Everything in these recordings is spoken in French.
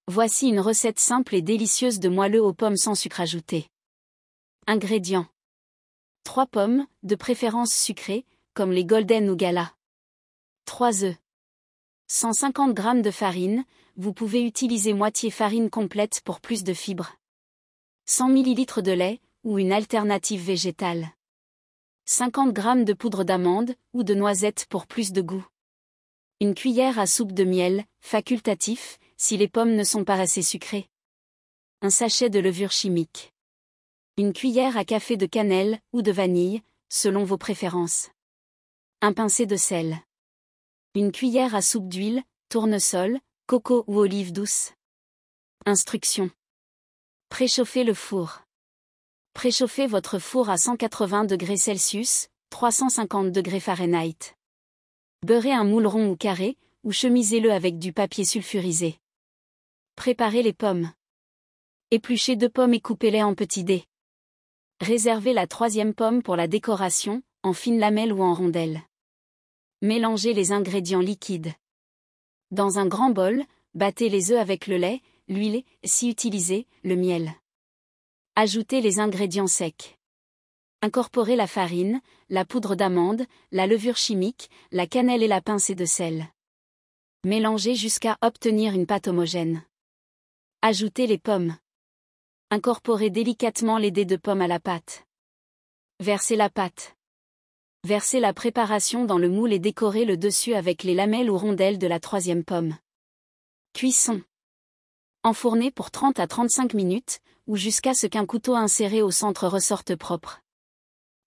Voici une recette simple et délicieuse de moelleux aux pommes sans sucre ajouté. Ingrédients. 3 pommes, de préférence sucrées, comme les Golden ou Gala. 3 œufs. 150 g de farine, vous pouvez utiliser moitié farine complète pour plus de fibres. 100 ml de lait, ou une alternative végétale. 50 g de poudre d'amande, ou de noisette pour plus de goût. Une cuillère à soupe de miel, facultatif, si les pommes ne sont pas assez sucrées. Un sachet de levure chimique. Une cuillère à café de cannelle, ou de vanille, selon vos préférences. Un pincé de sel. Une cuillère à soupe d'huile, tournesol, coco ou olive douce. Instructions. Préchauffez le four. Préchauffez votre four à 180 degrés Celsius, 350 degrés Fahrenheit. Beurrez un moule rond ou carré, ou chemisez-le avec du papier sulfurisé. Préparez les pommes. Épluchez 2 pommes et coupez-les en petits dés. Réservez la 3e pomme pour la décoration, en fines lamelles ou en rondelles. Mélangez les ingrédients liquides. Dans un grand bol, battez les œufs avec le lait, l'huile, si utilisé, le miel. Ajoutez les ingrédients secs. Incorporez la farine, la poudre d'amande, la levure chimique, la cannelle et la pincée de sel. Mélangez jusqu'à obtenir une pâte homogène. Ajoutez les pommes. Incorporez délicatement les dés de pommes à la pâte. Versez la pâte. Versez la préparation dans le moule et décorez le dessus avec les lamelles ou rondelles de la 3e pomme. Cuisson. Enfournez pour 30 à 35 minutes, ou jusqu'à ce qu'un couteau inséré au centre ressorte propre.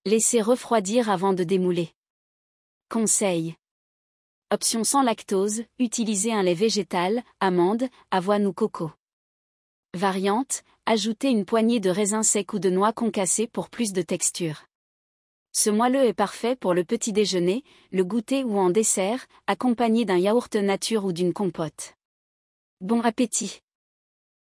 Laissez refroidir avant de démouler. Conseil. Option sans lactose, utilisez un lait végétal, amande, avoine ou coco. Variante, ajoutez une poignée de raisins secs ou de noix concassées pour plus de texture. Ce moelleux est parfait pour le petit déjeuner, le goûter ou en dessert, accompagné d'un yaourt nature ou d'une compote. Bon appétit!